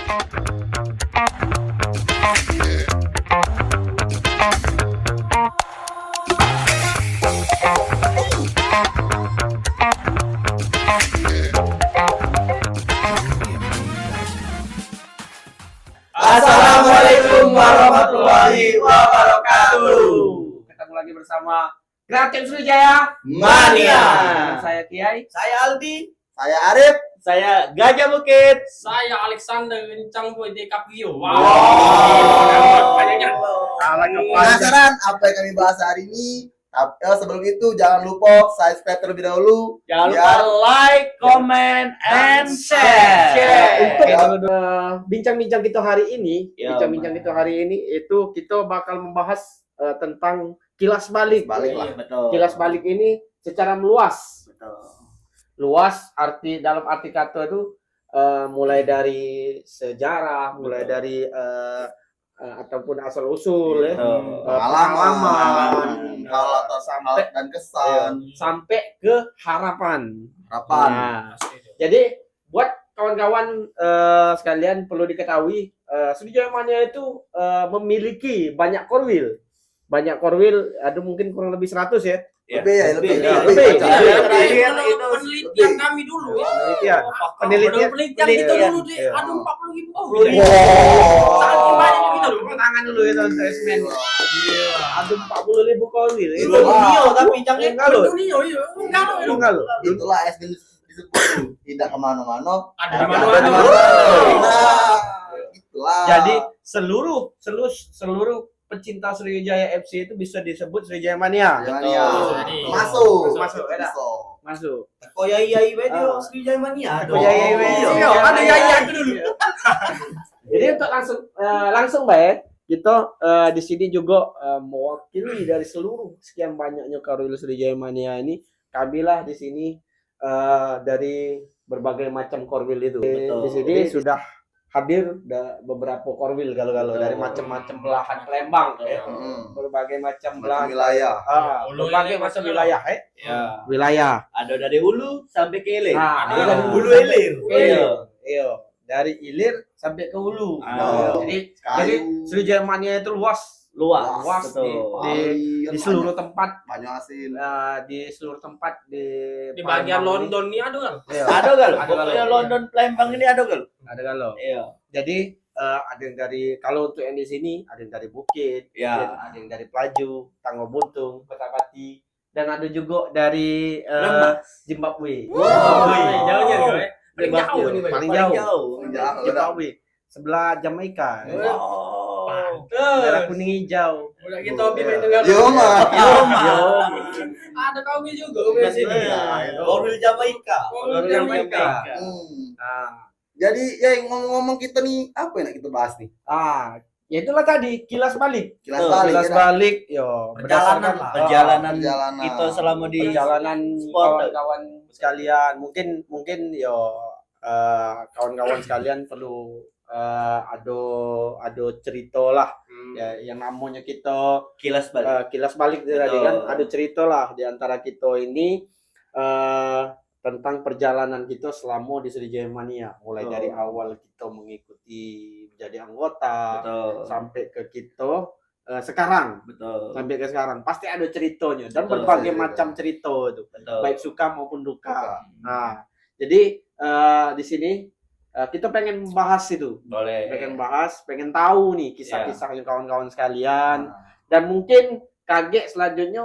Assalamualaikum warahmatullahi wabarakatuh. Ketemu lagi bersama Kreatif Sriwijaya Mania. Saya Kiai, Saya Aldi. Saya Arif. Saya Gajah Bukit. Saya Alexander Kencang Boy DKPO. Banyaknya. Penasaran apa yang kami bahas hari ini? Sebelum itu jangan lupa subscribe terlebih dahulu. Jangan lupa Biar like, comment, and share. Untuk bincang-bincang kita hari ini, Ya, itu kita bakal membahas tentang kilas balik. Balik lah. Betul. Kilas balik ini secara meluas. Betul. Luas dalam arti kata itu mulai dari sejarah, mulai dari ataupun asal usul ya, pengalaman, hal atau hal dan kesan, sampai ke harapan. harapan. Nah, jadi buat kawan-kawan sekalian perlu diketahui Sriwijaya Mania itu memiliki banyak korwil. Banyak korwil, ada mungkin kurang lebih 100 ya. Lebih. Terakhir itu Penelitian kami dulu ya. Penelitian. Penelitian kita dulu deh. Iya. Aduh 40.000. Saking banyak kita dulu. Tepuk tangan dulu itu assessment. Ada 40.000 korwil. Itu dunia tapi jangan Enggak loh. Dunia iya. Enggak loh. Itulah SD disebut tidak kemana-mana. Ada Ada mana-mana. di mana. Nah, itulah. Jadi seluruh pecinta Sriwijaya FC itu bisa disebut Sriwijaya Mania. Mania. Betul. Masuk. Masuk, ada. Masuk. Masuk. Kok yai Ah. video Sriwijaya Mania. Yai. Iya, ada yai dulu. Jadi untuk langsung baik kita di sini juga mewakili dari seluruh sekian banyaknya korwil Sriwijaya Mania ini, kamilah di sini dari berbagai macam korwil itu. Betul. Di sini sudah hadir beberapa korwil galau-galau Betul. dari macam-macam belahan Palembang ya. Berbagai macam belahan Wilayah. Hulu berbagai ini macam masalah. wilayah Ya. wilayah. Ada dari hulu sampai ke hilir. Nah, Ada dari ah. hulu hilir. Iya, dari hilir sampai ke hulu. Ah. Jadi Kayu. Sriwijaya Mania itu luas Luas. di Betul. seluruh tempat, banyak hasil. di seluruh tempat di Di bagian Palembang London nih ada kan? ini. Iya, Ada gal. Ada Pokoknya gal. London Palembang ini ada gal. ada galau. Iya. Jadi ada yang dari, kalau untuk yang di sini ada yang dari Bukit, Ya. ada yang dari Pelaju, Tanggo Buntung, Kota Pati, dan ada juga dari Lembah. Zimbabwe. Jauhnya gue. Paling Zimbabwe. jauh ini, Boy. Paling Paling jauh. jauh. Zimbabwe. Sebelah Jamaika. Oh. Merah kuning hijau. Udah kita hobi main dengan. Yo, Ma. Ada kami juga di sini. Korwil Jamaika. Korwil Jamaika. Nah, Jadi ya ngomong-ngomong kita nih apa yang kita bahas nih? ya itulah tadi kilas balik. Kilas balik. Kilas ya, balik, yo. Perjalanan berdasarkan perjalanan Perjalanan. kita selama di perjalanan sport. kawan-kawan sekalian. Mungkin yo kawan-kawan sekalian perlu ada cerita lah ya, yang namanya kita Kilas balik. kilas balik tadi Betul. kan, ada cerita lah di antara kita ini tentang perjalanan kita selama di Sriwijaya Mania, mulai Betul. dari awal kita mengikuti menjadi anggota Betul. sampai ke kita sekarang, Betul. sampai ke sekarang pasti ada ceritanya dan Betul, berbagai cerita. macam cerita itu, Betul. baik suka maupun duka. Duka. Nah, jadi di sini kita pengen bahas itu, Boleh. pengen tahu nih kisah-kisahnya kawan-kawan sekalian, dan mungkin kaget selanjutnya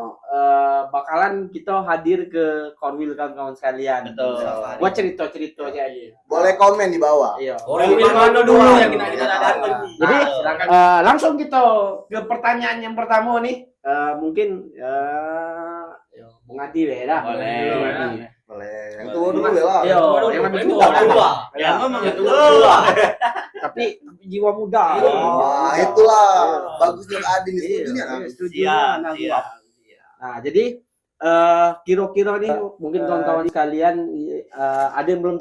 bakalan kita hadir ke korwil kawan-kawan sekalian. Betul. Buat cerita-ceritanya aja. Boleh komen di bawah. Iya. Korwil mana dulu yang kita datang? Jadi Silakan. langsung kita ke pertanyaan yang pertama nih. Mungkin Bung Adi dah. Boleh. Bung Adi. Boleh. Yang tua dulu ya lah. Iya, yang lebih tua. Tua. Ya, Yang ngomong yang itu tua. Tapi jiwa muda. Wah, itulah bagusnya Adi nih setujunya. Iya, setuju. Siap. Nah, Siap. Nah, jadi kira-kira nih mungkin kawan-kawan sekalian ada yang belum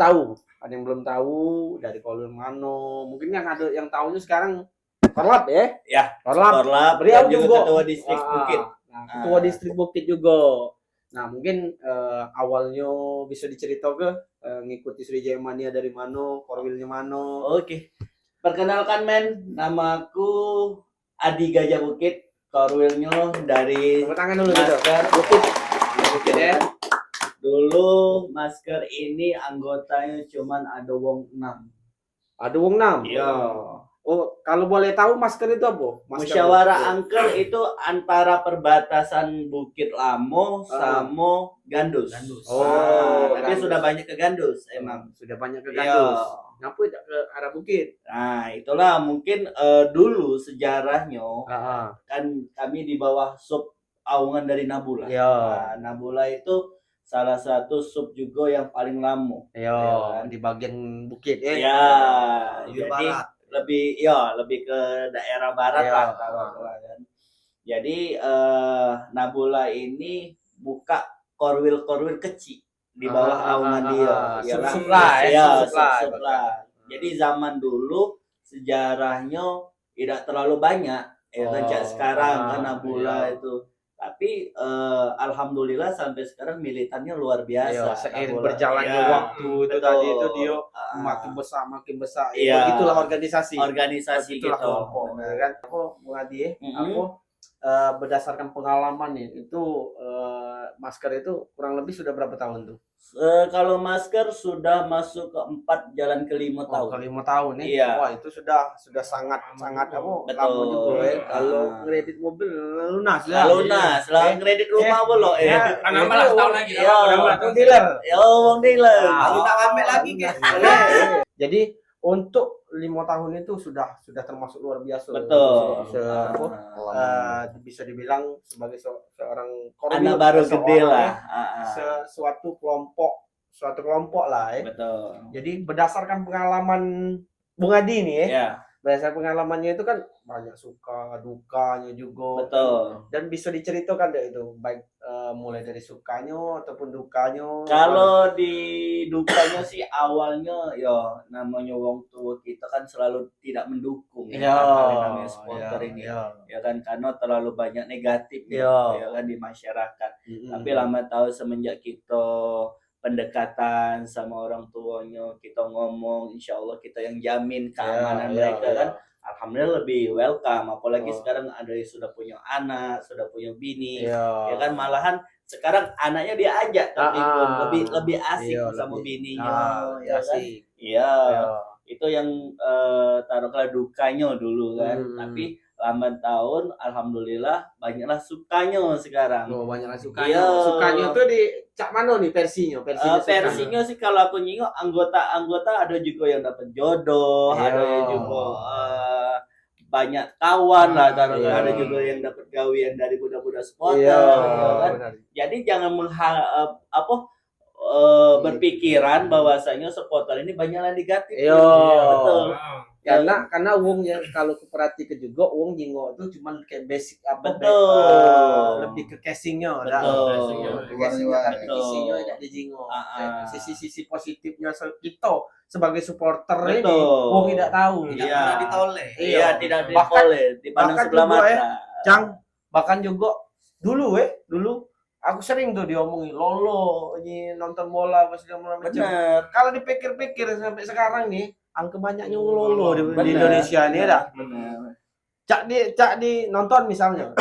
tahu, dari kolom Mano. Mungkin yang ada yang tahunya sekarang Korlap ya? Ya. Korlap. Korlap Beliau dan juga juga ketua distrik Bukit. Nah, ketua distrik Bukit juga. Nah, mungkin awalnya bisa diceritakan ngikuti Sriwijaya Mania dari mana, korwilnya mana. Oke. Perkenalkan men, namaku Adi Gajah Bukit, Korwilnya dari Tepuk tangan dulu gitu. Masker. Bukit. Bukit ya. Dulu masker ini anggotanya cuman ada wong 6. Ada wong 6. Iya. Oh, kalau boleh tahu masker itu apa? Musyawarah Angker itu antara perbatasan Bukit Lamo sama Gandus. Oh, tapi Gandus. sudah banyak ke Gandus emang. Sudah banyak ke Iya. Gandus. Ngapa tidak ke arah bukit? Nah, itulah mungkin dulu sejarahnya kan kami di bawah sub Aungan dari Nabula. Iya. Nah, Nabula itu salah satu sub juga yang paling lama. Iya, di bagian bukit ya. Ya, Lebih jadi barat. lebih ke daerah barat Iya. lah taruhlah kan. Jadi Nabula ini buka korwil kecil di bawah Aungan dia. Iyalah. Sub-sub lah ya, Iya, sub-sub lah. sub-sub lah. Jadi zaman dulu sejarahnya tidak terlalu banyak ya kan kayak sekarang kan Nabula iya. itu. Tapi alhamdulillah sampai sekarang militannya luar biasa. Iya, seiring Nabula. berjalannya Iya. waktu itu Betul. tadi itu dia Ah, makin besar. Iya. Itulah organisasi. organisasi Itulah gitu. kelompok, ya kan? Aku Bung Adi, Mhm. aku berdasarkan pengalaman nih, itu masker itu kurang lebih sudah berapa tahun tuh? Kalau masker sudah masuk ke 4 jalan ke 5 Oh, tahun. ke 5 tahun nih. Iya. Wah, itu sudah sangat apa? Betul. Lama juga ya. Kalau Ah. ngedit mobil lunas lah. Lunas, lah kredit rumah belum Ya, ya. Nambah lah setahun lagi. Iya. Nambah Itu dealer. Ya, wong dealer. Ah, Kita ambil lagi, guys. Jadi untuk 5 tahun itu sudah termasuk luar biasa. Betul. Bisa dibilang sebagai seorang Anak baru gede seorang, lah. ya, suatu kelompok lah ya. Betul. Jadi berdasarkan pengalaman Bung Adi nih ya. Ya, Berdasarkan pengalamannya itu kan banyak suka dukanya juga. betul. Dan bisa diceritakan deh itu baik mulai dari sukanya ataupun dukanya. Kalau di dukanya sih awalnya ya namanya wong tua kita kan selalu tidak mendukung Iya, hal yang namanya supporter iya, ini. iya. Ya kan karena terlalu banyak negatif Iya. ya kan di masyarakat. Mm-mm. Tapi lama tahu semenjak kita pendekatan sama orang tuanya, kita ngomong, insya Allah kita yang jamin keamanan Iya, mereka iya. kan. Alhamdulillah lebih welcome. Apalagi Oh. sekarang ada yang sudah punya anak, sudah punya bini, Iya. ya kan malahan sekarang anaknya diajak tapi lebih asik Iya, sama lebih- bininya, ya ya kan? sih. Iya, Iya. itu yang taruhlah dukanya dulu kan. Hmm. Tapi lambat tahun, alhamdulillah banyaklah sukanya sekarang. Oh, banyak lah Iya. sukanya. Sukanya tuh di cak mana nih versinya? Versinya sih kalau aku nyingok anggota ada juga yang dapat jodoh, Iya. ada yang juga banyak kawan lah, Iya. ada juga yang dapat gawean dari budak-budak supporter, Iya, ya kan? benar. Jadi jangan berpikiran bahwasanya supporter ini banyaklah negatif. Iya. Betul. Karena uang yang kalau perhatikan juga uang jinggo itu cuman kayak basic apa Betul. lebih ke casingnya Betul. Luar-luar. tapi Betul. isinya tidak di jinggo. Ah. Sisi positifnya kita sebagai supporter ini Betul. uang tidak tahu. Iya. Pernah ditoleh. Iya, tidak Bahkan- boleh dipandang bahkan sebelah juga, mata. Cang, bahkan juga dulu aku sering tuh diomongin lolo ini nonton bola apa segala macam. Benar. Kalau dipikir-pikir sampai sekarang nih angka banyaknya lolo di Benar. Indonesia ini dah. Benar. Cak di nonton misalnya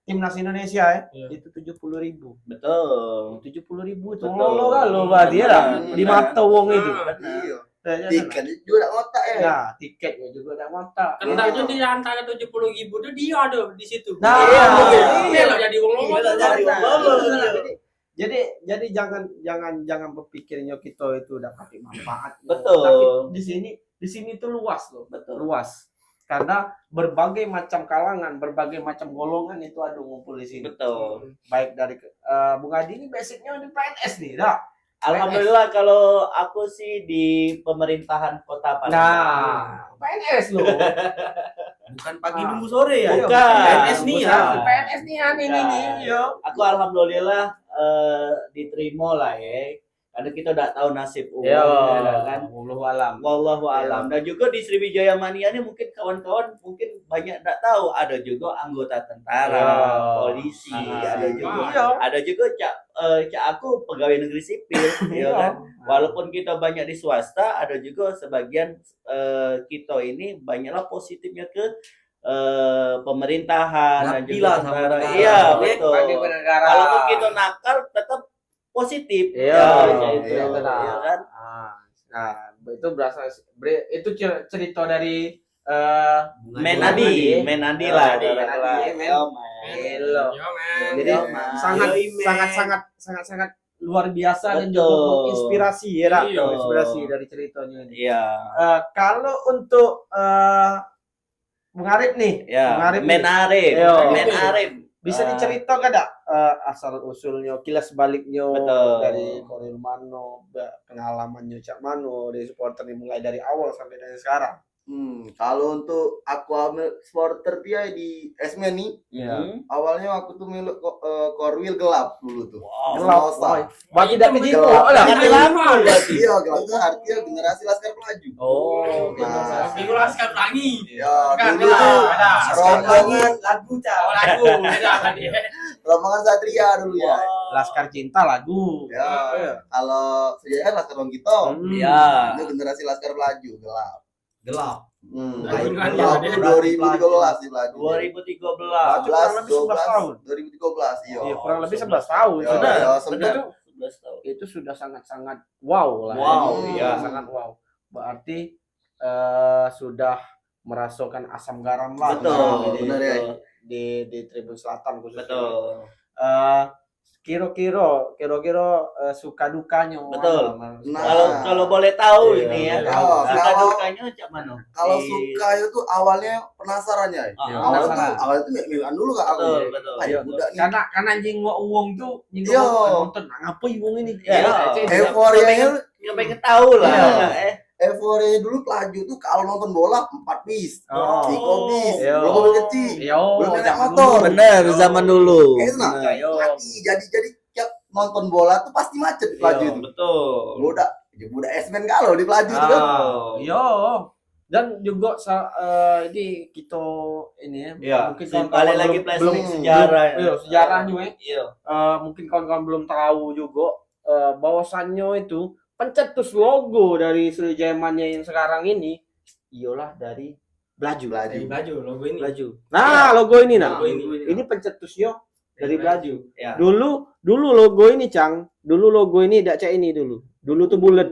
timnas Indonesia ya Iya. itu 70.000. Betul. 70.000 itu Betul. lolo kan lo berarti ya dah. Benar. Di mata wong itu. Iya. Ya, Tiket juga otak ya. Nah, tiketnya juga ada mata. Kendalnya di antara 70.000 itu dia ada di situ. Nah, iya. Dia lah jadi wong Iya, lolo. jadi wong lolo. Jadi jangan berpikirnya kita itu dapat manfaat. Betul. Tapi di sini tuh luas loh, Betul. luas. Karena berbagai macam kalangan, berbagai macam golongan itu ada ngumpul di sini. Betul. Baik dari Bung Adi ini basicnya di PNS nih, dah. Alhamdulillah kalau aku sih di pemerintahan Kota Palembang. Nah, PNS loh. Bukan pagi Ah. nunggu sore ya. Iya, Bukan. PNS nih ya. PNS nih ini Nah. nih. Yo. Aku alhamdulillah diterima lah ya. Karena kita udah tahu nasib Uwong Ya, kan. wallahu alam. Wallahu alam. Dan juga di Sriwijaya Mania ini mungkin kawan-kawan mungkin banyak tidak tahu, ada juga anggota tentara, Ya. polisi, ada juga Iya. ada juga cak aku pegawai negeri sipil, ya kan. Walaupun kita banyak di swasta, ada juga sebagian kita ini banyaklah positifnya ke pemerintahan dan Ngabdi juga lah sama tentara. negara. Iya, Ngabdi betul. bagi negara. Walaupun kita nakal tetap positif. Iya, Ya, itu, iya, benar. ya kan? Nah, itu berasal itu cerita dari Menadi lah. Menadi, men. Oh, man. Hello. Yo, men. Jadi Yo, man. sangat Yoi, man. sangat luar biasa dan Betul. juga menginspirasi ya, Ra. Iya. Inspirasi dari ceritanya ini. Iya. Kalau untuk Mengarip nih, Ya, Mengarip nih. Menarip. Iya. Menarip. Bisa diceritakan gak asal usulnya, kilas baliknya Betul. dari Koril Mano, pengalamannya Cak Mano dari supporter ini mulai dari awal sampai dari sekarang. Kalau untuk aku ambil supporter dia di Esmen nih, Hmm. awalnya aku tuh milik Korwil gelap dulu tuh. Wow. Gelap, Masa. boy. Wah, tidak Itu kejitu gelap. lah. Mati lampu berarti. Iya, gelap itu artinya generasi Laskar Pelaju. Oh, Nah. Minggu Laskar Pelangi. Ya, Bukan, dulu beda, tuh beda. rombongan lagu Oh, lagu. Beda tadi. rombongan Satria dulu ya. Laskar Cinta lagu. Ya, kalau sejarah Laskar Longgito, Ya. itu generasi Laskar Pelaju gelap. Gelap. Gelap Gelap. tuh 2013 di Pelaju. 2013. Kurang lebih 11 tahun. 2013 iya. Iya, kurang lebih 11 tahun. Ya, Sudah. ya, Itu benar. 11 tahun. itu sudah sangat-sangat wow lah. Wow, ya. iya. Sangat wow. Berarti sudah merasakan asam garam lah. Betul, di, benar ya. di Tribun Selatan khususnya. Betul. Kira-kira suka dukanya. Betul. mana? Nah. Kalau boleh tahu Iya, ini ya. iya. Suka Kalau- dukanya cak mana? Kalau Di- suka itu awalnya penasaran ya. Iya, Awalnya penasaran. tuh milan dulu kak aku. Betul, betul. Ayo budak nih. Karena jinggo uang tuh jinggo Iya. nonton ngapain uang ini? Iya. Euforianya Nggak pengen tahu lah. Iya. Euforianya dulu Pelaju tuh kalau nonton bola 4 bis, Oh. 3 bis, Iya. belum mobil kecil. Yo, Belum naik zaman motor. dulu. Bener, zaman dulu. Kayak itu nah. Bener. Yo. Mati. Jadi tiap nonton bola tuh pasti macet di Pelaju Iya. itu. Betul. Budak Esmen galau di Pelaju tuh kan. Yo. Dan juga ini kita ini ya, Iya. mungkin Kali lagi flashback belum- sejarah. Iya, sejarahnya ya. Iya. Mungkin kawan-kawan belum tahu juga bahwasannya itu pencetus logo dari Sriwijaya Mania yang sekarang ini ialah dari Belaju. Baju logo ini. Belaju. Nah, logo ini nah. Logo ini. Ini pencetusnya dari Belaju. Ya. Dulu logo ini, Cang. Dulu logo ini tidak kayak ini dulu. Dulu tuh bulat.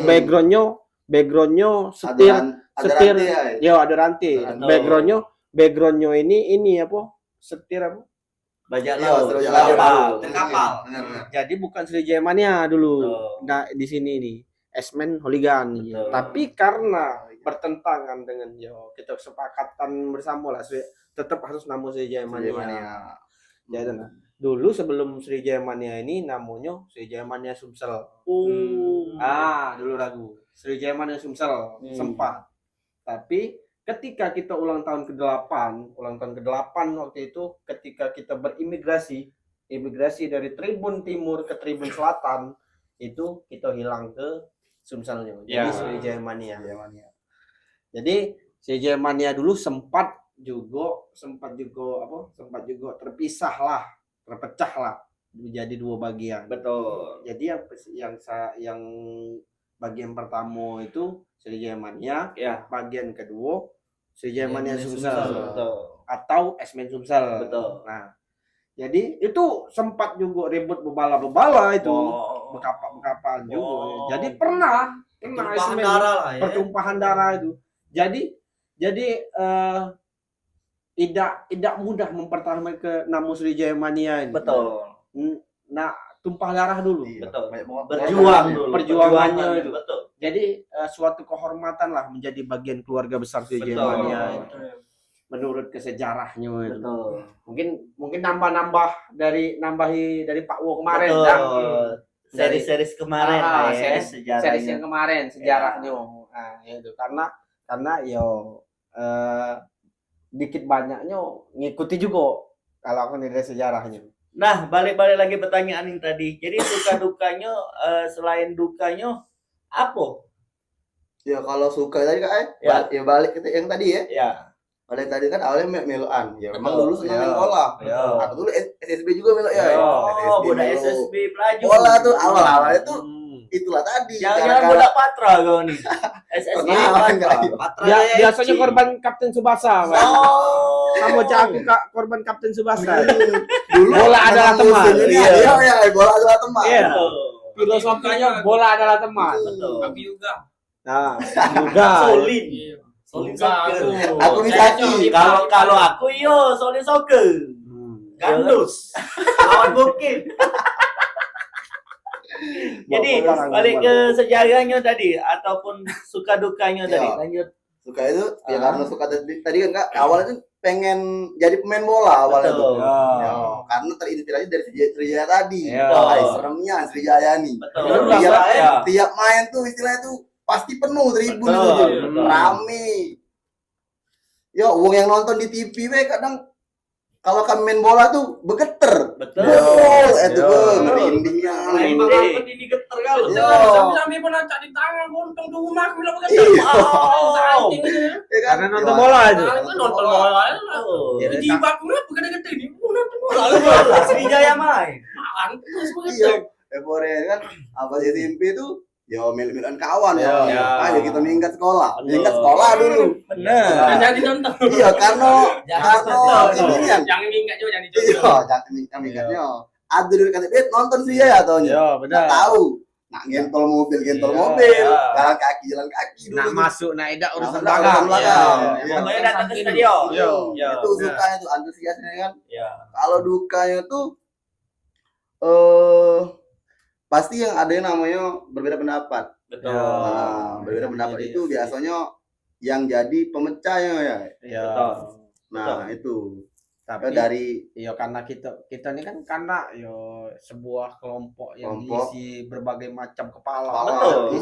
Backgroundnya setir. Ada setir. rantai ya. Ya, ada rantai. Betul. Backgroundnya ini apa? Setir apa? Bajak Iya, laut. terus Kapal. Kapal. Benar. Jadi bukan Sriwijaya Mania dulu. Betul. Nah, di sini nih. Esmen Hooligan. Betul. Tapi karena bertentangan dengan kita kesepakatan bersama lah tetap harus nama Sriwijaya Mania. Jadi nah, dulu sebelum Sriwijaya Mania ini namanya Sriwijaya Mania Sumsel. Dulu ragu. Sriwijaya Mania Sumsel sempat. Tapi ketika kita ulang tahun ke-8 waktu itu ketika kita berimigrasi dari Tribun Timur ke Tribun Selatan itu kita hilang ke Sumselnya. Jadi Ya. Sriwijaya Mania. Jadi Sriwijaya Mania dulu sempat juga terpecah lah menjadi dua bagian. Betul. Jadi yang bagian pertama itu Sriwijaya Mania, Ya. bagian kedua Sriwijaya Mania Sumsel Betul. atau Esmen Sumsel. Betul. Nah, jadi itu sempat juga ribut bebala-bebala itu, Oh. bekapa-bekapaan juga. Oh. Jadi pernah Tumpahan Esmen darah lah ya. pertumpahan darah itu. Jadi tidak mudah mempertahankan ke nama Sriwijaya Mania ini. Betul. Nah, tumpah darah dulu. Iya, Betul. banyak banget. Berjuang dulu. Perjuangannya itu. Betul. Jadi suatu kehormatan lah menjadi bagian keluarga besar Sriwijaya Betul. Mania itu. Menurut kesejarahnya itu. Betul. Mungkin nambahi dari Pak Wo kemarin Betul. Cang. Seri-seri kemarin lah ya, sejarahnya. series yang kemarin sejarahnya. Nah, itu karena dikit banyaknya ngikuti juga kalau aku dari sejarahnya. Nah, balik-balik lagi pertanyaan yang tadi. Jadi suka dukanya selain dukanya apa? Ya kalau suka tadi kan, Ya. ya balik ke yang tadi ya. Ya. Balik tadi kan awalnya meloan. Ya memang Betul. dulu senang Ya. main bola. Ya. Aku dulu SSB juga melo ya. Oh, budak melo. SSB pelaju. Bola tuh awal-awalnya tuh Hmm. itulah tadi. Jangan Gara-gara- budak Patra kau nih. SSB Kenapa enggak? Patra. Patra Biasanya FC. korban Kapten Subasa, Pak. Oh. Kamu cak aku korban Kapten Subasa. Dulu Bola adalah memang teman. musuhnya, Iya. Iya, bola adalah teman. Iya. Betul. Filosofinya bola adalah teman. Betul. Kami juga. Nah, juga. Solid. Iya. Solid Enggak, soccer. Aku Misaki. Kalau aku solid soccer. Hmm. Gandus. Lawan Bukit. Jadi Bola, balik bola. ke sejarahnya tadi ataupun suka dukanya tadi. Iya. Lanjut. Suka itu ya Ah. karena suka tadi kan Kak, awalnya tuh pengen jadi pemain bola awalnya Betul. tuh. Ya. Ya, karena terinspirasi dari Sriwijaya tadi. Ya. Wah, seremnya Sriwijaya nih. Betul. Betul. Tiap, Ya. tiap main tuh istilahnya tuh pasti penuh tribun Betul, itu tuh. betul. Rame. Yo, uang yang nonton di TV we kadang kalau kami main bola tuh begeter. Betul. Gol, itu Yo. bang, merindingnya. Main banget ini geter kali. Yo. Sampai pun cak di tangan gontong di rumah aku bilang begitu. Iya. Oh. Ya kan? Karena nonton Yo, bola aja. Nonton bola. Betul. Ya, Di bak gue gede-gede ini. Nonton bola. Bola Sriwijaya main. Makan terus Iya. begitu. Epore kan apa SMP tuh yo mil-milan kawan Ya. ya. Ayo kita minggat sekolah. Betul. Minggat sekolah dulu. Bener. Dan jadi nonton. Iya, karena Jangan ini kan. Jangan minggat juga jangan Iya, dicoba. jangan minggatnya. Ada dulu kata dia nonton sih ya taunya. Ya, Nggak benar. tahu. Nah, gentol mobil Iya. mobil. Iya. Jalan kaki dulu. Nak tuh. masuk, nak edak urusan Nah, belakang. urusan belakang. Ya. Iya. Pokoknya datang ke stadion. Yo. Ya. Itu sukanya tuh antusiasnya kan. Ya. Kalau dukanya tuh pasti yang ada yang namanya berbeda pendapat. Betul. Nah, berbeda pendapat Jadi- itu biasanya yang jadi pemecahnya ya. Ya. Betul. Nah, itu Tapi dari ya karena kita ini kan karena yo sebuah kelompok yang Kelompok. diisi berbagai macam kepala. Betul.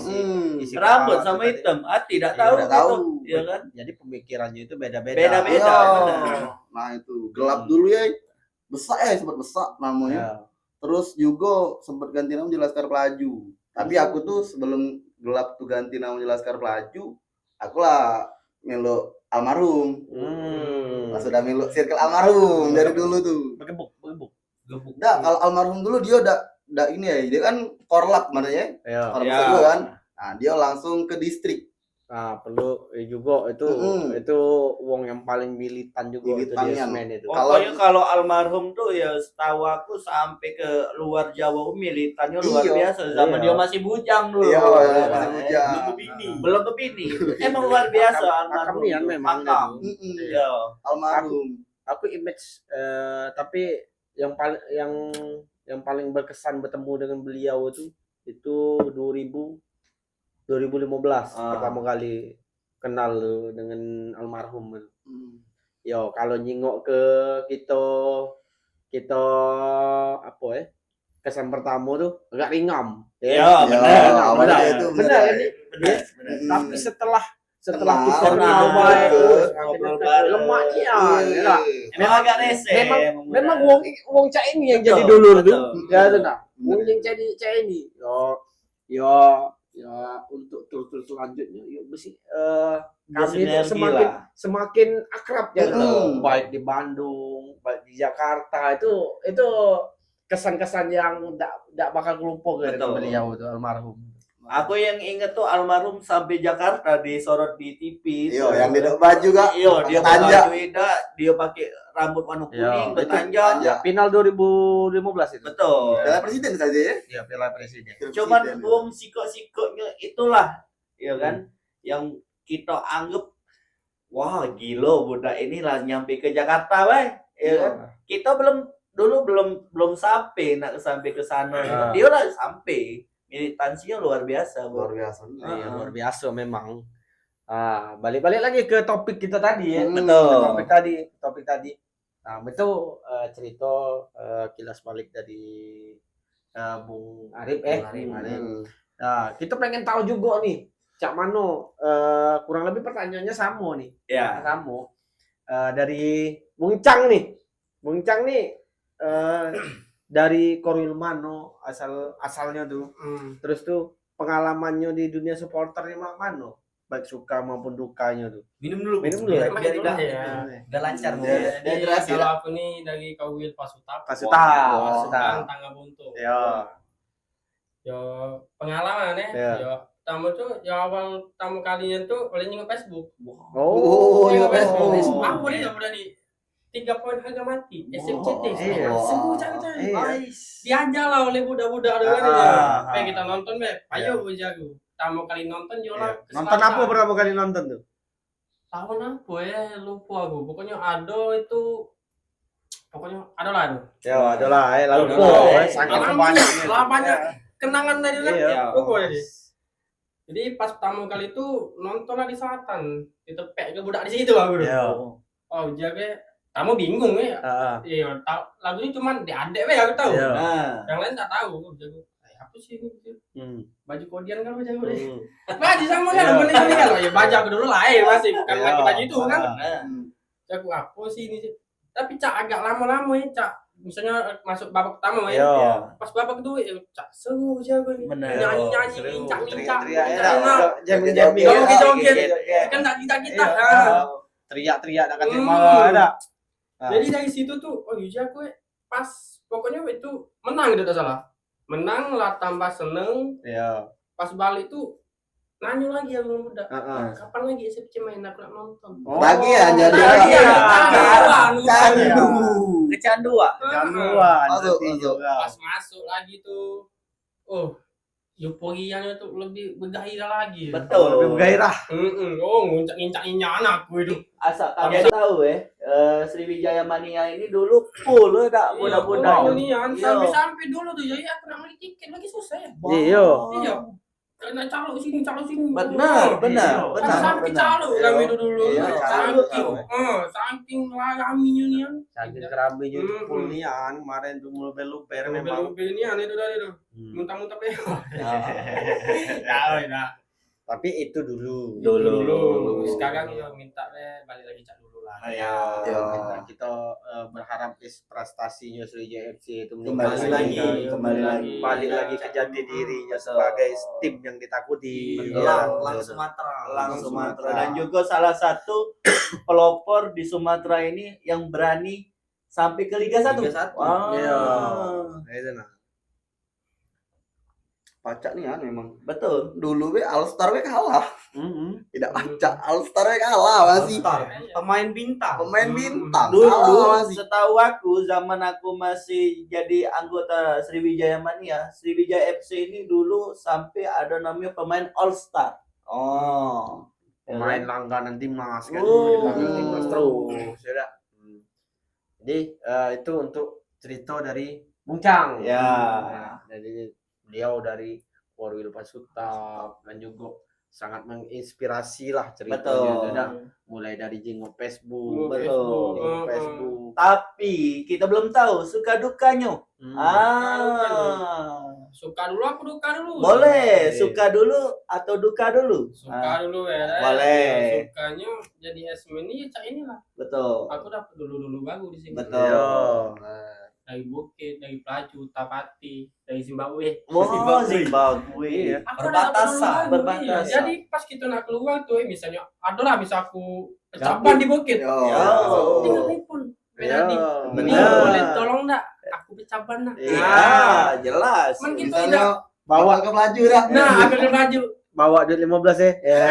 Isi Rambut kepala sama itu tadi. hitam. Tidak Iya, tahu. tidak tahu. gitu. Iya kan? Jadi pemikirannya itu beda-beda. Beda-beda. Iya. benar. Nah, itu gelap dulu ya. Besar ya, sempat besar namanya. Ya. Terus juga sempat ganti nama jadi Laskar Pelaju. Tapi aku tuh sebelum gelap tuh ganti nama jadi Laskar Pelaju, aku lah melo almarhum. Pas sudah melo circle almarhum dari dulu tuh. Bergebuk. Dah, kalau almarhum dulu dia udah ini ya, dia kan korlap mana ya? Ya. Korlap Ya. juga kan. Nah, dia langsung ke distrik. Nah, perlu juga itu itu uang yang paling militan juga itu Militan di yang- semen itu. Pokoknya kalau almarhum tuh ya setahu aku sampai ke luar Jawa militannya luar Iya. biasa. Zaman Iya. dia masih bujang dulu. Iya, Ya, masih bujang. Belum bebini. Belum bebini. Emang luar biasa almarhum. Kami kan memang Makam. itu. Iya. Almarhum. Aku image tapi yang paling berkesan bertemu dengan beliau itu 2015 pertama kali kenal dengan almarhum. Yo kalau nyingok ke kita apa ya? Kesan pertama tuh agak ringam. Iya, Ya, benar. awalnya Benar. itu Benar ya. ini. Benar. Benar. Tapi setelah Kenal, kita kenal, kenal betul. baik, Ngobrol bareng. lemaknya Iya. Memang agak rese. memang uang cak ini yang jadi Betul, dulur tuh. betul. Ya tuh nah. Uang yang jadi cak ini. Yo untuk tur selanjutnya yuk mesti kami itu semakin akrab ya Mm. baik di Bandung, baik di Jakarta itu kesan-kesan yang tidak bakal kelupa dari Betul. beliau itu almarhum. Aku yang inget tuh almarhum sampai Jakarta disorot di TV. Iya, yang tidak baju kak. Iya, dia Pakai tanja. pakai beda, dia pakai rambut warna kuning, Iya, bertanjang. tanja. Final 2015 itu. Betul. Piala presiden saja ya. Iya, Piala Presiden. Cuman Presiden. wong sikok-sikoknya itulah, ya kan, yang kita anggap wah gila budak ini lah nyampe ke Jakarta, weh. Ya kan? Kita belum sampai sampai ke sana. Ah. Dia lah sampai. Militansinya luar biasa, luar Bu. biasa. Iya, luar biasa memang. Balik-balik lagi ke topik kita tadi ya. Betul. Topik tadi. Nah, itu cerita kilas balik dari Bung Arif Bung Arif. Nah, kita pengen tahu juga nih, Cak Mano kurang lebih pertanyaannya sama nih. Ya. Sama. Dari Bung Cang nih. Bung Cang nih dari Korwil Mano asalnya tuh. Terus tuh pengalamannya di dunia supporter ini mana? Baik suka maupun dukanya tuh. Minum dulu. Minum dulu. Biar Biar udah udah- udah lancar Bu. Udah terasi Kalau lah. aku nih dari Kawil Pasutap. Pasutap. Pasukan Tangga Buntu. Ya. Yo pengalaman ya. Ya. Yo tamu tuh ya awal tamu kalinya tuh oleh nyinggung Facebook. Oh, Nyinggung iya, Facebook. Facebook. Aku dia udah nih 3 poin harga mati. SMCT. Iya. Semua cari-cari. Iya. Diajak lah oleh budak-budak ada kan Ah, ya. ah. Be kita nonton be. Ayo gue jago. Tamu kali nonton yola. Nonton apa berapa kali nonton tuh? Tahun apa ya lupa aku. Pokoknya ada itu. Pokoknya ada lah itu. Ya, adalah lalu Ada kok lah. sangat Lah, kebanyakan. lah, banyak kenangan dari kan. Iya. Lupa jadi. Jadi pas pertama kali itu nonton lah di selatan. Ditepek ke budak di situ aku. Iya. Oh jaga. Kamu bingung ya? Heeh. Iya, lagunya cuma di adek be aku tahu. Iya. Nah, Yang lain tak tahu. Jago. Apa sih ini? Baju kodian kan jago deh. Hmm. Baju sama kan, Iya. bener kan. Ya baju aku dulu lain masih bukan Iya. lagi baju itu kan. nah. Jago apa sih ini sih? Tapi cak agak lama-lama ya cak. Misalnya masuk babak pertama ya. Iya. Pas babak kedua ya cak seru jago nih. Bener. Nyanyi-nyanyi, Seru. incak-incak. Teriak-teriak ya. incak-incak. Jamming-jamming. Joget-joget. Iya. Kan tak kita-kita. Iya. Ah. Teriak-teriak nak kata Hmm. malah ada. Ah. Jadi dari situ tuh, oh iya aku pas pokoknya itu menang gitu tak salah. Menang lah tambah seneng. Iya. Pas balik tuh nanya lagi yang muda. Heeh. Kapan lagi SFC main aku nak nonton? Oh. Bagian jadi Bagian. candu. Kecanduan. Canduan. Masuk, berarti masuk. juga. Pas masuk lagi tuh, oh euforianya tuh lebih bergairah lagi. Lebih Betul. bergairah. Oh nguncak-nguncak anakku itu. Asal kalian tahu Sriwijaya Mania ini dulu full dah budak-budak. Iya, Iya. sampai dulu tuh jadi aku nak beli tiket lagi susah ya. Iya. Iya. Karena calo sini. Benar, benar, Kan benar. sampai benar. calo kami itu dulu. Iya, calo. Saking raminya nih kan. Saking keramainya itu Hmm. full nian kemarin tuh luber memang. Mobil ini aneh itu dari itu. Hmm. Muntah-muntah pe. Ah. Ya, Tapi itu dulu. Dulu. Sekarang ya minta balik lagi cak dulu lah. Iya. Kita berharap prestasinya Sriwijaya FC itu Kembali lagi, lagi. balik lagi ke jati dirinya Betul. sebagai tim yang ditakuti. Betul. Iya. Langsung Langsung Sumatera. Sumatera. Dan juga salah satu pelopor di Sumatera ini yang berani sampai ke Liga 1. Liga 1. Wow. Iya. Itu nah. Pacak nih kan memang. Betul. Dulu All Star kalah. Tidak Hmm. pacak, All Star kalah masih. Pemain bintang. Pemain bintang. Dulu Kalah masih. setahu aku zaman aku masih jadi anggota Sriwijaya Mania, Sriwijaya FC ini dulu sampai ada namanya pemain All Star. Oh. Main langganan timnas kan, Oh. dipanggil timnas terus, ya dah. Jadi itu untuk cerita dari Bung Cang. Ya. Nah, jadi beliau dari Korwil Pasutap dan juga sangat menginspirasi lah ceritanya. Betul. Itu dah. Mulai dari jenguk Facebook, Betul. jenguk Facebook. Tapi kita belum tahu suka dukanya. Suka dulu aku duka dulu. Boleh, Oke. suka dulu atau duka dulu? Suka dulu ya. Boleh. Sukanya jadi esmen ini ya cak inilah. Betul. Aku dapat dulu bagus di sini. Betul. Iya. Dari Bukit, dari Pelaju, Tapati, dari Zimbabwe. Wow, Zimbabwe. Iya. Aku Berbatasan, dapat dulu bagus, berbatasan. iya. Jadi pas kita nak keluar tuh, misalnya ada lah bisa aku pecaban di Bukit. Yo. Yo. Tinggal telepon. Penalti. Iya. Ini Benar. boleh tolong enggak? Aku pecaban nak. Iya, jelas. Man gitu Misalnya tidak. bawa ke pelaju dah. Nah, aku udah maju. Bawa duit 15 ya. Ya.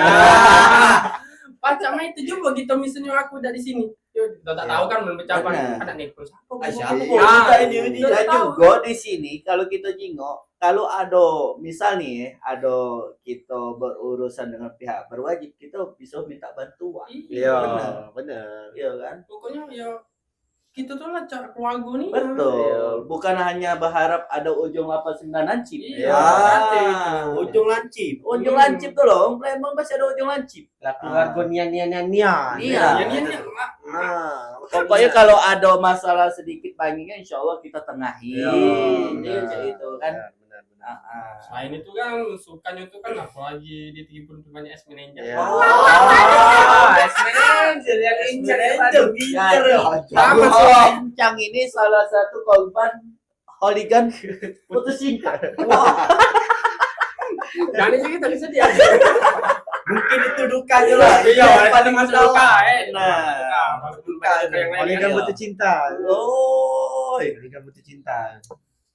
Pacama itu juga gitu misalnya aku dari sini. Yo, kita tak tahu kan men pecaban. Benar. Ada nelpon siapa? Ah, Bu? siapa? Iya. Kita ini Udah dan tahu. juga di sini kalau kita jingok, kalau ada misal nih, ada kita berurusan dengan pihak berwajib, kita bisa minta bantuan. Iya, Benar. benar. Iya kan? Pokoknya ya kita tuh lah cara keluarga nih. Betul. Bukan hanya berharap ada ujung lapas sembilan lancip. Iya, Ah, betul. ujung lancip. Ujung lancip tuh loh. Emang masih ada ujung lancip. Lah keluarga nian. Iya. Ya ini Nah, Pokoknya kalau ada masalah sedikit banyaknya, insya Allah kita tengahin. Iya, Iya, benar. itu kan. benar. Ah, ah. selain itu kan sukanya itu kan apalagi ditipu banyak es manajer. Iya. Manager yang incer Manager, gincer. Jago. Sama si Encang ini salah satu korban Holigan putus cinta. Wah, Jangan sih kita sedih. mungkin itu dukanya lah. Iya, Yang paling masuk duka. Nah, Holigan butuh cinta. oh, Holigan butuh cinta.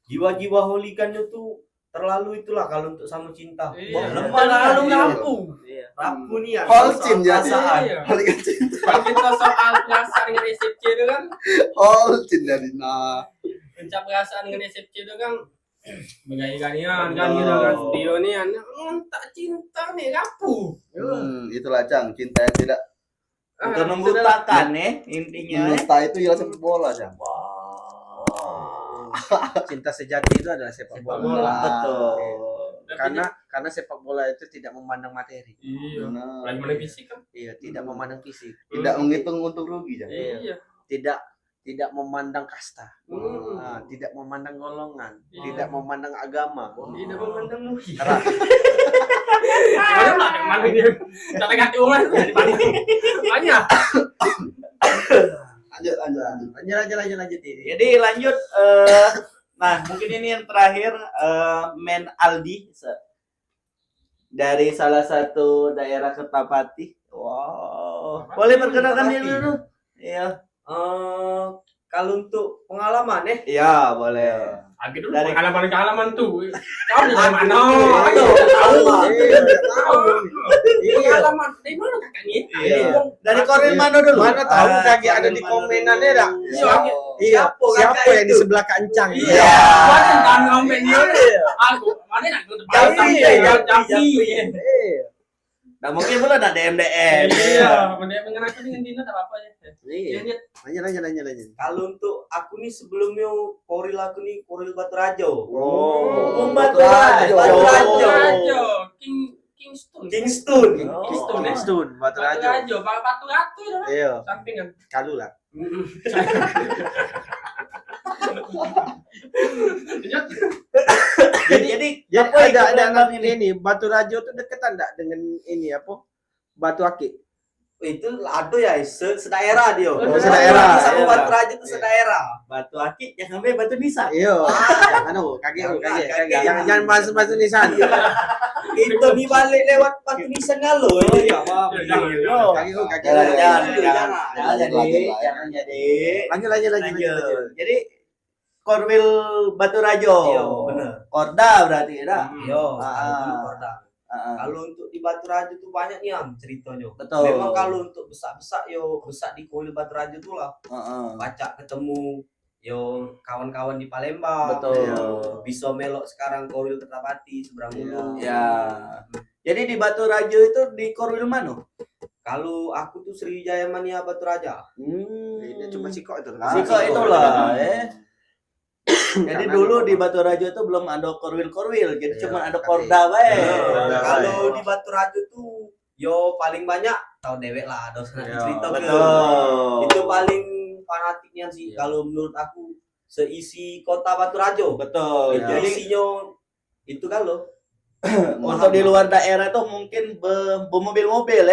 jiwa-jiwa holigan itu terlalu itulah kalau untuk sama cinta. Iya. Wah, lemah lalu rapuh. Iya. Rapuh nih ya. Holcim jadi. perasaan. Iya. Holigan cinta. Kalau kita soal perasaan dengan SFC itu kan, Holcim jadi. Nah, puncak perasaan dengan SFC itu kan bergani-ganian kan gitu kan, spionian. Tak cinta nih rapuh. itulah Cang, cinta yang tidak Untuk membutakan intinya. cinta itu jelas sepak bola Cang. Cinta sejati itu adalah sepak bola. Betul. Karena sepak bola itu tidak memandang materi. Iya. Benar. Lagi mana fisik kan? Iya, tidak memandang fisik. Tidak menghitung untung rugi Cang. Iya. Tidak memandang kasta. Hmm. Nah, tidak memandang golongan, Iya. tidak memandang agama. Tidak memandang muhi. Karena Gimana lah yang mana dia? Kita ganti ulang banyak. lanjut ini. Jadi lanjut nah mungkin ini yang terakhir Men Aldi dari salah satu daerah Kertapati. Wow. Boleh perkenalkan diri dulu. Iya. Kalau untuk pengalaman Iya, boleh. Lagi dulu Dari- pengalaman tuh. Kau di mana? Aduh, Tahu. Tahu. Iya. Pengalaman dari mana kakaknya? Iya. Dari Koril mana dulu? Mana tahu Ah, kaki ada Koril di mana komenannya dulu? dah. Iya. Iya. Siapa yang di itu? sebelah kancang? Iya. Mana kan komen dia? Aku mana nak tuh Jambi, Jambi. Iya. Nah, mungkin pula ada DM. Iya, mending mengenakan dengan Dina tak apa ya. Iya. Dia Lanjut. kalau untuk aku nih sebelumnya Koril aku nih Koril Baturajo. Oh, Batu Rajo. Rajo, Kingston. Kingston. Kingston, Kingston, Batu Batu Rajo. Rajo, Batu Ratu itu kan. Iya. Sampingan. Kalu lah. Jadi Jadi apa itu ada Palembang ini Batu Rajo tuh deketan enggak dengan ini apa? Batu Akik. Itu ada ya sedaerah dia. Oh, sedaerah. Sama Iya. Baturajo itu sedaerah. Batu Akik yang sampai Batu Nisan. Iya. Anu, kaki. Kaki. Jangan masuk nisan. Itu nih balik lewat Batu Nisan ngalo. Iya, Bang. Kaki. Jangan jadi. Lanjut. Jadi Korwil Batu Rajo. Iya, bener. Korda berarti ya. Yo, Ah. kalau untuk di Baturajo tuh banyak nih ceritanya. Betul. Memang kalau untuk besak-besak yo besak di Koril Baturajo tuh lah. Heeh. Baca ketemu yo kawan-kawan di Palembang. Betul. Bisa melok sekarang Koril Kertapati seberang ulu. Ya. Jadi di Batu Rajo itu di Korwil mana? Kalau aku tuh Sriwijaya Mania Baturaja. Ini cuma sikok itu. Siko itulah, Jadi Karena dulu memang- di Batu Rajo itu belum ada korwil-korwil, jadi Iya, cuma ada tapi- korda bae. Korda. Kalau di Baturajo tuh yo paling banyak tahu dewek lah, ada Iya, cerita ke. Betul. Itu paling fanatiknya sih Iya. kalau menurut aku seisi kota Baturajo. Betul. Itu Jadi isinya itu kalau untuk di luar daerah itu mungkin bermobil-mobil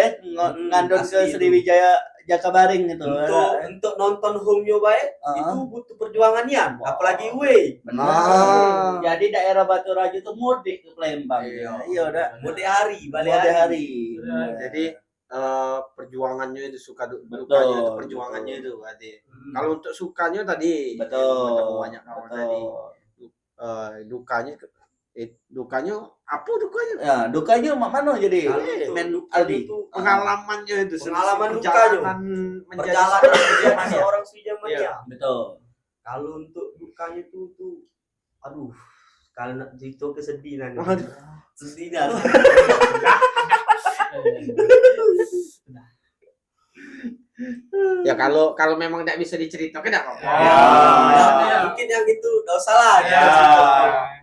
ngandung ke Asli itu. Sriwijaya Jakabaring gitu. untuk nonton home yo baik Heeh. itu butuh perjuangannya, Wah. apalagi we Ah. Jadi daerah Batu Rajo itu mudik ke Palembang. Iya. Iya udah. mudik hari, balik Balik hari. hari. Jadi perjuangannya itu suka Betul, dukanya itu perjuangannya itu berarti. Kalau untuk sukanya tadi Betul. ketemu banyak kawan tadi. Dukanya apa dukanya? Ya, dukanya mana jadi? Kalau itu Men dukanya Aldi. itu Pengalamannya itu Pengalaman perjalanan menjadi perjalanan seorang menjadi Sriwijaya. seorang Sriwijaya Mania. Iya. Betul. Kalau untuk dukanya tuh aduh, kalau nak cerita kesedihan. Waduh. Sedih. Ya kalau memang tidak bisa diceritakan tidak apa-apa. Ya. Mungkin yang itu enggak usah lah. Ya.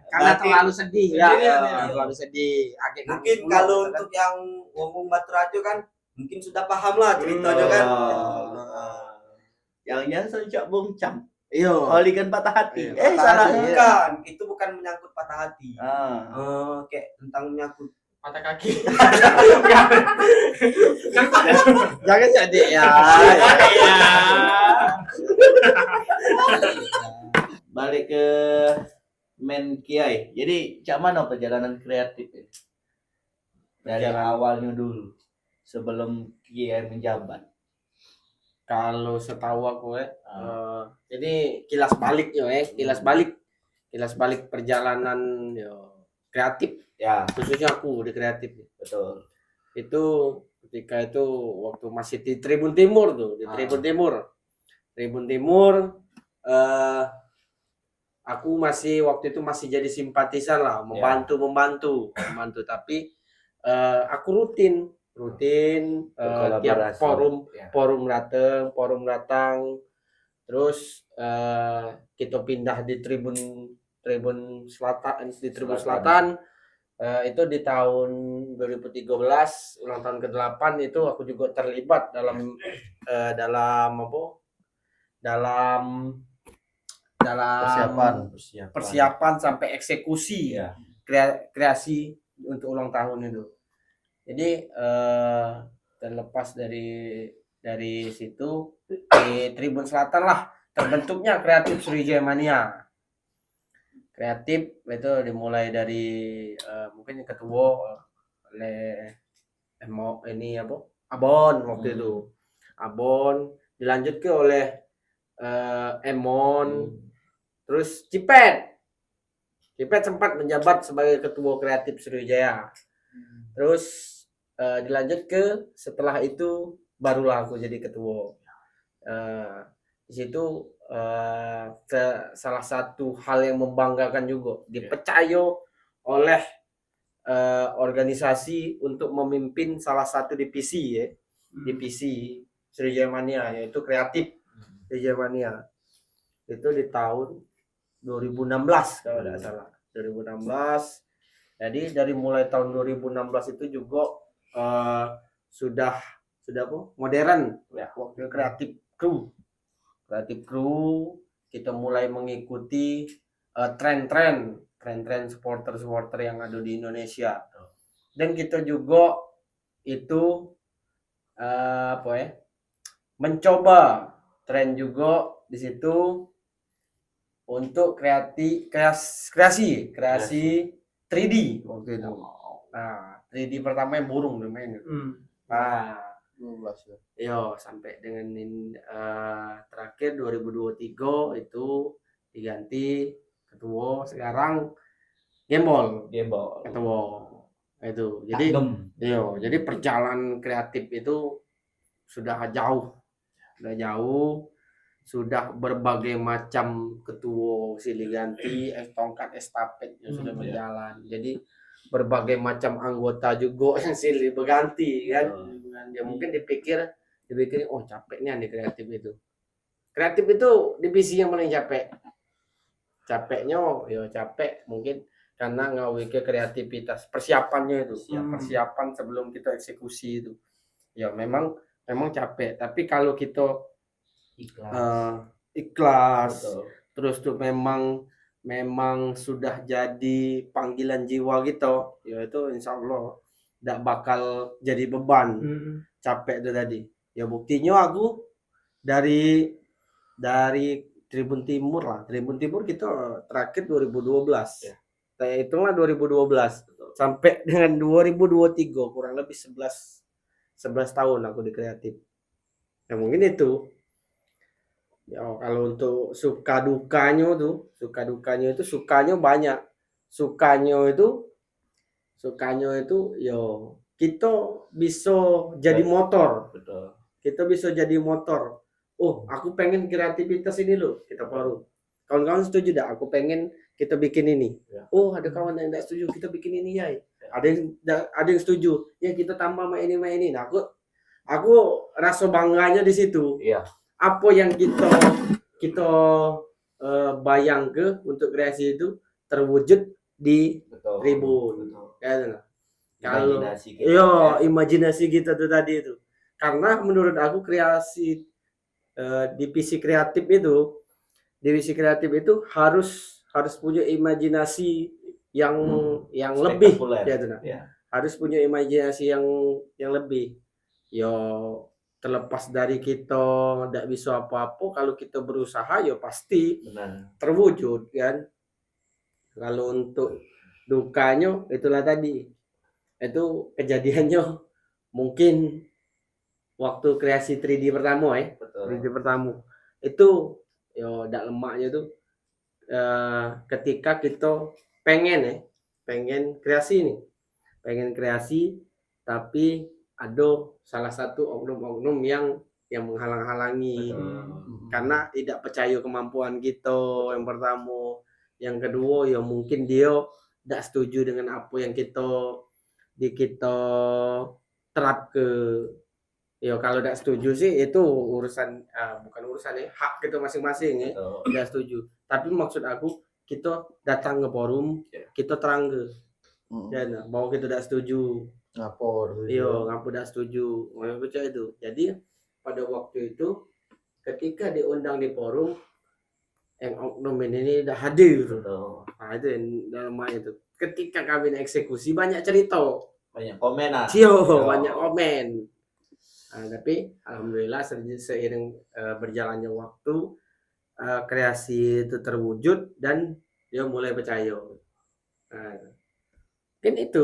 Karena Berarti- terlalu sedih Ya, ya. ya. Terlalu sedih. Agak Mungkin nangis kalau mulu, untuk yang ngomong Baturajo kan mungkin sudah paham lah ceritanya kan. Yang sencak bungcam. Iya. Holigan patah hati. Iya, patah Salah. hati. Bukan, itu bukan menyangkut patah hati. Ah. Kayak tentang menyangkut Mata kaki. Jangan jadi ya. balik ke Men Kiai. Jadi cak mana perjalanan kreatif ini? Dari awalnya dulu sebelum Kiai menjabat. Kalau setahu aku jadi kilas baliknya kilas balik perjalanan kreatif, Ya, khususnya aku di kreatif betul. itu ketika itu waktu masih di Tribun Timur tuh, di Tribun Timur aku masih waktu itu masih jadi simpatisan lah, membantu tapi aku rutin tiap Berkolaborasi. forum datang terus kita pindah di Tribun Selatan itu di tahun 2013 ulang tahun ke-8 itu aku juga terlibat dalam persiapan sampai eksekusi Ya. kreasi untuk ulang tahun itu. Jadi terlepas dari situ di Tribun Selatan lah terbentuknya Kreatif Sriwijaya Mania. Kreatif itu dimulai dari mungkin yang ketua oleh Abon waktu itu. Abon dilanjut ke oleh Emon, terus Cipet sempat menjabat sebagai ketua Kreatif Sriwijaya. Terus dilanjut ke setelah itu barulah aku jadi ketua. Di situ salah satu hal yang membanggakan juga dipercaya oleh organisasi untuk memimpin salah satu divisi divisi Sriwijaya Mania, yaitu Kreatif Sriwijaya Mania. Itu di tahun 2016 kalau tidak salah, 2016. Jadi dari mulai tahun 2016 itu juga sudah modern ya, waktu Kreatif Crew kita mulai mengikuti tren-tren supporter yang ada di Indonesia. Dan kita juga itu mencoba tren juga di situ untuk kreasi 3D waktu itu. Nah, 3D pertama yang burung namanya. Nah, 12 ya. yo sampai dengan terakhir 2023 itu diganti ketua, sekarang Gembol ketua itu. Jadi perjalanan kreatif itu sudah jauh, sudah berbagai macam ketua silih ganti, tongkat estafet yang sudah berjalan. Jadi berbagai macam anggota juga yang silih berganti kan. Ya mungkin dipikir oh capek nih di kreatif itu. Kreatif itu divisi yang paling capeknya capek mungkin karena ngawi ke kreativitas persiapannya itu persiapan sebelum kita eksekusi itu ya memang capek, tapi kalau kita ikhlas terus tuh memang sudah jadi panggilan jiwa gitu ya, itu insya Allah tidak bakal jadi beban. Capek itu tadi ya, buktinya aku dari Tribun Timur kita terakhir 2012 ya. Saya hitunglah 2012 sampai dengan 2023 kurang lebih 11 tahun aku di kreatif ya. Mungkin itu ya. Kalau untuk suka dukanya itu sukanya banyak. Sukanya itu yo kita bisa jadi motor. Betul. Kita bisa jadi motor. Oh, aku pengen kreativitas ini loh, kita baru. Kawan-kawan setuju dah? Aku pengen kita bikin ini. Ya. Oh, ada kawan yang tidak setuju, kita bikin ini ya. Ada yang setuju, ya kita tambah main ini. Nah, aku rasa bangganya di situ. Iya. Apa yang kita bayang ke untuk kreasi itu terwujud di Tribun. Kalau imajinasi kita tuh tadi itu. Karena menurut aku kreasi divisi kreatif itu harus punya imajinasi yang lebih ya. Harus punya imajinasi yang lebih. Yo terlepas dari kita tidak bisa apa-apa, kalau kita berusaha ya pasti Benar. terwujud kan. Kalau untuk dukanya itulah tadi, itu kejadiannya mungkin waktu kreasi 3D pertama Betul. 3D pertama itu yo dak lemaknya tuh ketika kita pengen pengen kreasi tapi ada salah satu oknum-oknum yang menghalang-halangi karena tidak percaya kemampuan kita yang pertama. Yang kedua ya mungkin dia tidak setuju dengan apa yang kita terap ke. Ya kalau tidak setuju sih itu urusan bukan urusan hak kita masing-masing Betul. tidak setuju. Tapi maksud aku kita datang ke forum, kita terang ke dan bahwa kita tidak setuju. Ngapor. Iya, ngapu tidak setuju. Macam itu. Jadi pada waktu itu ketika diundang di forum yang oknum ini udah hadir. Betul. Nah, itu yang dalam itu. Ketika kami eksekusi banyak cerita. Banyak komenan. Banyak komen. Nah, tapi alhamdulillah seiring berjalannya waktu kreasi itu terwujud dan dia mulai percaya. Nah, mungkin itu.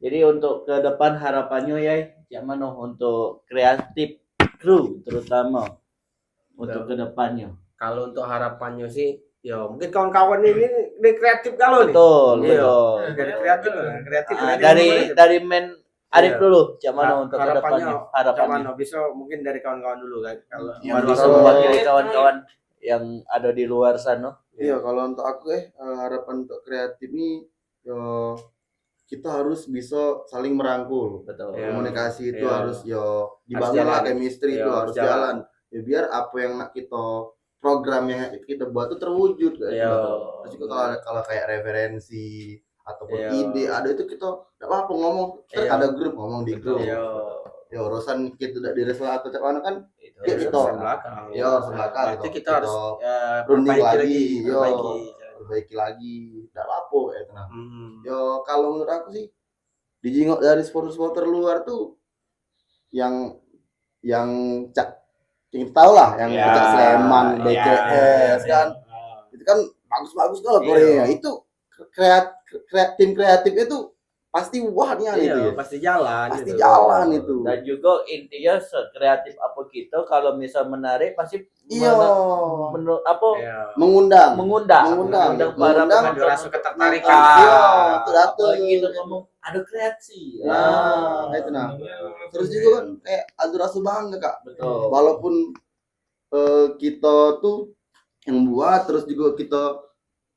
Jadi untuk ke depan harapannya ya gimana untuk kreatif kru terutama untuk ke depannya. Kalau untuk harapannya sih ya mungkin kawan-kawan ini kreatif kalau nih. Betul, Iya. betul. Dari kreatif. Dari men Arif Iya. dulu gimana untuk ke harapannya depannya? Harapannya. Gimana bisa mungkin dari kawan-kawan dulu kan. Kalau Yang Bisa Kalau- mewakili kawan-kawan yang ada di luar sana. Iya, kalau untuk aku harapan untuk kreatif ini yo kita harus bisa saling merangkul. Betul. Iya. Komunikasi itu Iya. harus yo Harus dibangun lah, jalan. chemistry itu Iya, harus harus jalan. Ya biar apa yang nak kita program yang kita buat itu terwujud kan. Iya. Terus juga kalau kayak referensi ataupun Iya. ide ada itu kita enggak apa-apa ngomong. Terus Iya. ada grup ngomong di grup. Iya. Ya urusan kita tidak di resela atau cak mana kan Itu. Ya, kita. urusan belakang. Ya, urusan belakang, Itu gitu. kita harus runding perbaiki lagi, yo. perbaiki. perbaiki lagi. Enggak apa ya tenang. Hmm. Yo kalau menurut aku sih dijingok dari supporter luar tuh yang cak kita tahu lah yang Ya, cak Sleman, ya, BCS kan itu kan bagus-bagus kalau Korea itu tim kreatifnya tuh pasti wah nih Iya, itu ya pasti jalan. pasti gitu. jalan itu Dan juga intinya sekreatif apa kita kalau misal menarik pasti iya menurut apa Iya. mengundang mengundang para Mengundang. Ada rasa ketertarikan. Iya, itu datang. Apalagi kita ngomong ada kreasi. Nah, itu nah. Terus juga kan kayak ada rasa bangga kak Betul. walaupun kita tuh yang buat terus juga kita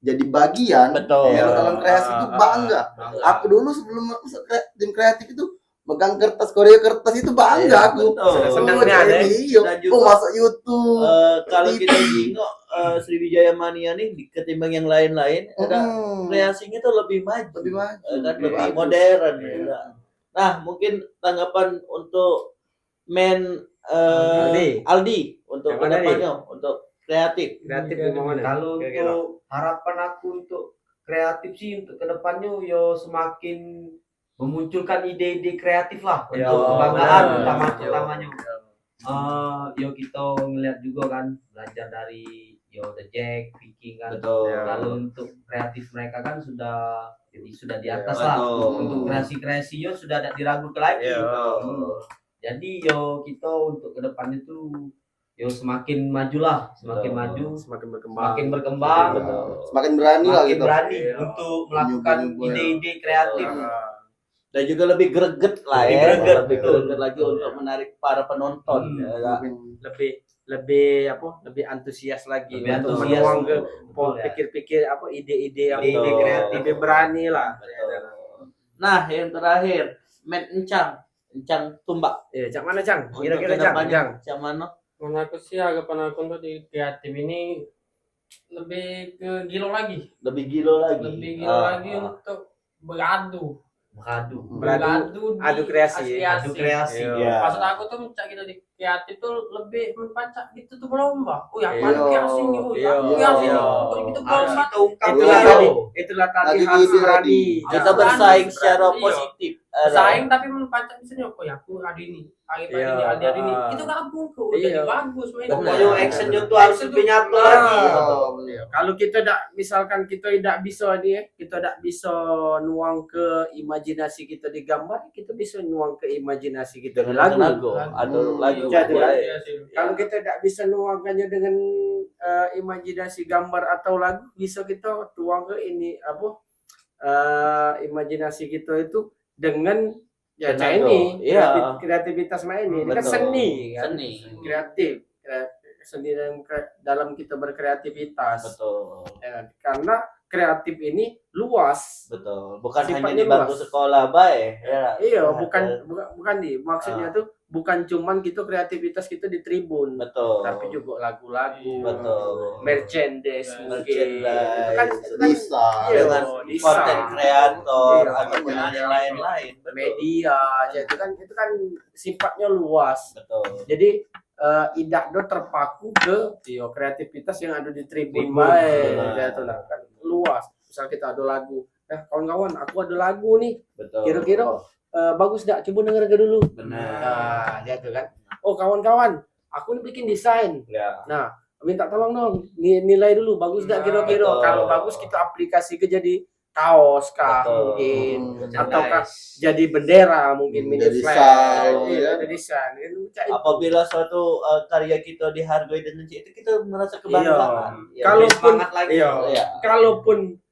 jadi bagian Betul. dalam kreasi itu bangga. Bangga. Aku dulu sebelum masuk tim kreatif itu megang kertas Korea kertas itu bangga Iya, aku. betul. Senangnya ada. Iya. Dan juga- masuk YouTube. Kalau kita jingok Sriwijaya Mania nih ketimbang yang lain-lain ada kreasinya tuh lebih maju. Lebih maju. Kan lebih lebih bagus. modern. Iya. Ya. Nah, mungkin tanggapan untuk Aldi untuk Yang mana kedepannya untuk kreatif. Kreatif di mana? Kalau Kira-kira. untuk harapan aku untuk kreatif sih untuk kedepannya yo semakin memunculkan ide-ide kreatif lah Yo, untuk kebanggaan benar. utamanya. Yo kita ngeliat juga kan belajar dari yo The Jack, Viking kan. Betul. Ya. Lalu untuk kreatif mereka kan sudah di atas Ya, lah. betul. Untuk kreasi-kreasi yo sudah tidak diragukan lagi. Ya. Jadi yo kita untuk kedepannya tuh yo semakin majulah, semakin Betul. maju, Semakin berkembang. semakin berkembang, Betul. Semakin berani lah makin gitu. berani Iya. untuk melakukan Nyoba-nyoba. ide-ide kreatif. Dan juga lebih greget lah Lebih ya. greget, Lebih betul. greget lagi untuk menarik para penonton. Ya. lebih antusias lagi Lebih untuk antusias. menuang ke Betul, ya. pikir-pikir ide-ide yang Ide-ide kreatif. lebih berani lah. Nah, yang terakhir, Matt Encang Tumbak. Ya, cak mana Cang? Untuk Kira-kira Cang, kedepannya, Cang. Cang mana? Menurut aku sih harapan aku untuk di kreatif ini lebih ke gilo lagi, Lebih gila lagi. lebih gilo lagi untuk beradu, Beradu. Beradu, di adu kreasi. Adu kreasi. Iya. Maksud aku tuh mencak gitu di kreatif tuh lebih membaca gitu tuh berlomba. Oh ya, Iya. aku kreasi nih, oh Iya. ya, aku kreasi nih. Iya. Oh, gitu Harus berlomba. kita ungkap Itulah Iya. tadi, itulah tadi Lagi harus ide berani. tadi. Kita Ah, bersaing berani. secara Iya. positif. Saing tapi menempatkan misalnya oh ya aku ada ini, hari ini Iya. ada ini. Itu gabung kok udah Iya. bagus main. Pokoknya actionnya tuh harus lebih nyata lagi. Kalau kita misalkan kita tidak bisa kita tidak bisa nuang ke imajinasi kita di gambar, kita bisa nuang ke imajinasi kita di lagu. atau lagu. Jadi, boleh. Iya sih. Kalau kita tidak bisa nuangkannya dengan imajinasi gambar atau lagu, bisa kita tuang ke ini imajinasi kita itu dengan ya Tenaga, ini iya. kreativitas main ini kan Betul. seni kan, Seni. kreatif seni dalam kita berkreativitas. Betul. Ya, karena kreatif ini luas. Betul. Bukan hanya Sifatnya di bangku luas. sekolah baik. Ya. Iya, Ada- bukan maksudnya tuh bukan cuman gitu kreativitas kita di tribun, Betul. tapi juga lagu-lagu, Betul. merchandise mungkin. Merchandise. Itu kan Bisa. iya, Dengan bisa. konten kreator Iya. atau dengan yang lain-lain. Betul. media, ya, itu kan sifatnya luas. Betul. Jadi Idakdo terpaku ke kreativitas yang ada di tribun Tribun, baik, benar. ya, itu lah kan luas. Misal kita ada lagu, kawan-kawan, aku ada lagu nih, Betul. kira-kira bagus gak? Coba denger dulu. Benar. Nah, gitu kan. Oh kawan-kawan, aku nih bikin desain. Ya. Nah, minta tolong dong, nilai dulu bagus gak kira-kira. Betul. Kalau bagus kita aplikasi ke jadi kaos kah Betul. mungkin, Hmm. atau jadi bendera mungkin, mini Jadi flag. sal, Iya, ya. jadi desain. Apabila suatu karya kita dihargai dengan itu kita merasa kebanggaan. Ya, Kalaupun semangat lagi. iya,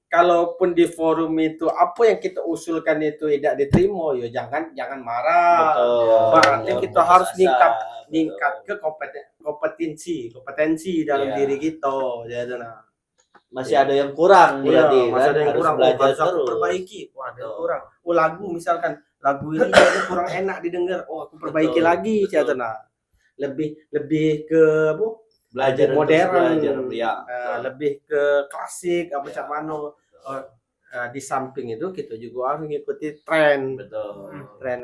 kalaupun di forum itu apa yang kita usulkan itu tidak diterima, ya jangan marah. Betul. Berarti Ya, kita putus harus asa. ningkat ke kompetensi dalam Iya. diri kita. Jadi Masih ada yang kurang berarti masih kan? ada yang Harus kurang, belajar harus aku terus. perbaiki. Wah, ada yang Betul. kurang. Oh, lagu misalkan lagu ini kayaknya kurang enak didengar. Oh, aku perbaiki Betul, lagi, betul. Cata. Nah, lebih ke apa? Belajar Lebih modern, belajar. Ya. lebih ke klasik apa cak mano. Di samping itu kita juga harus mengikuti tren Betul.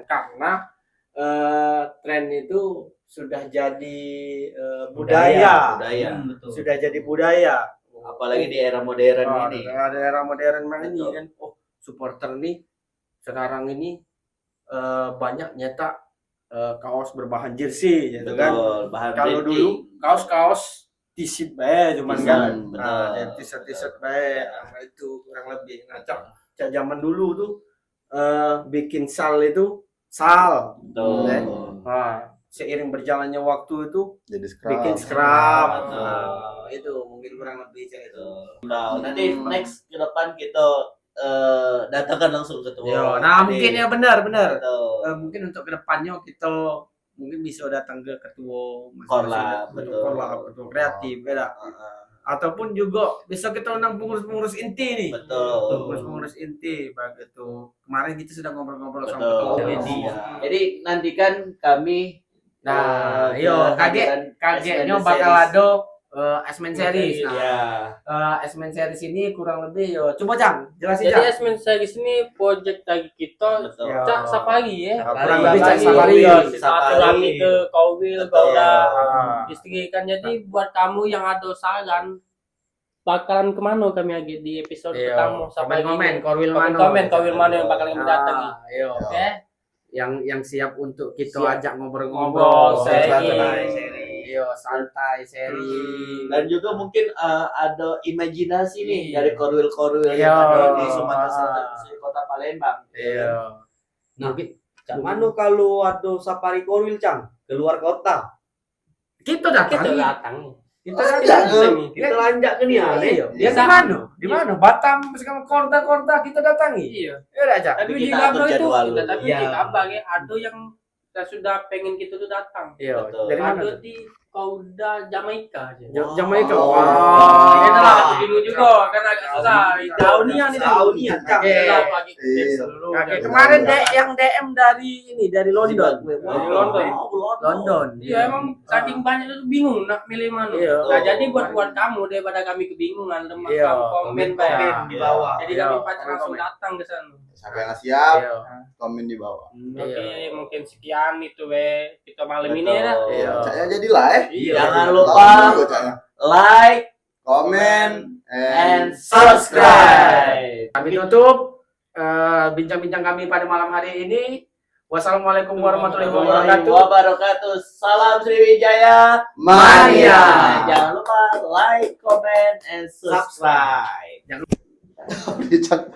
karena tren itu sudah jadi budaya. Betul. Sudah jadi budaya. Apalagi di era modern Oh, ini. ada era modern ini Betul. kan. Oh, supporter nih sekarang ini banyak nyetak kaos berbahan jersey gitu kan. Betul. Bahan Kalau printing. dulu kaos-kaos t-shirt bae cuman T-shirt, kan. betul. Nah, ya, t-shirt bae itu kurang lebih. Nah, cak zaman dulu tuh bikin sal itu sal. Betul. Nah, seiring berjalannya waktu itu Jadi scrub. bikin scrub. Betul. Nah, itu mungkin kurang lebih cak itu. Nah, nanti next ke depan kita datangkan langsung ketua. Yo, nah mungkin ya benar. Betul. Mungkin untuk kedepannya kita mungkin bisa datang ke ketua Korlap, betul. Korlap, ketua kreatif, beda. Ataupun juga bisa kita undang pengurus-pengurus inti nih. Betul. Pengurus inti, begitu. Kemarin kita sudah ngobrol-ngobrol sama Betul. ketua inti. Iya. Jadi nantikan kami Nah, yo kagetnya bakal ada Asmen series. Nah, ya. Asmen series ini kurang lebih yo. Coba Cang, jelasin Jadi Cang. Asmen series ini project dari kita Betul. Ya. Cak safari ya. Kurang lebih Cak safari. Silaturahmi ke Kowil, Betul. Gauda, Ah. istri kan. Jadi buat kamu yang ada saran bakalan kemana kami lagi di episode Iya, pertama safari komen ini. Korwil Mano. Komen Kowil mana yang bakal kami datangi. Iya. Oke. Yang siap untuk kita Siap. ajak Ngobrol, ngobrol-ngobrol, sharing. Iya, santai, sharing. Dan juga mungkin ada imajinasi nih Iya. dari korwil-korwil Iya. yang ada di Sumatera Selatan, di Kota Palembang. Iya. Nah, Cang, mana kalau ada safari korwil, Cang? Keluar kota. Kita datang. Kita datang. Kita Oh, datang. Kita lanjak ke nih ya. Iya. Ya Bisa. di mana? Di mana? Batam sekarang kota-kota kita datangi. Iya. Ya udah aja. Tapi di Kita kabar atur itu jadwal kita dulu. tapi Iya. di kabar ya ada yang kita sudah pengen kita tuh datang. Iya. Betul. Dari mana? Ada tuh? di Kauda Jamaika aja. Jamaika. Wow. Wah. Kita lah aku bingung juga karena agak susah. Jauh nih yang Jauh nih, Cang. Oke. lagi Iya. seluruh. Oke, kemarin yang DM dari London. Dari London. London. Iya emang saking banyak itu bingung nak milih mana. Iya. Nah jadi buat kamu daripada kami kebingungan lemah Iya. komen Komen baik. di bawah. Jadi Iya, kami pacar langsung komen. datang ke sana. Siapa yang nggak siap, Iya. komen di bawah. Oke mungkin sekian itu kita malam ini Betul. ya. Iya. Caknya jadilah Iya. Jangan Tahu lupa dulu, Caknya. like Komen and and subscribe. Kami tutup bincang-bincang kami pada malam hari ini. Wassalamualaikum warahmatullahi wabarakatuh. Wabarakatuh. Salam Sriwijaya Mania. Jangan lupa like, comment, and subscribe. Cak.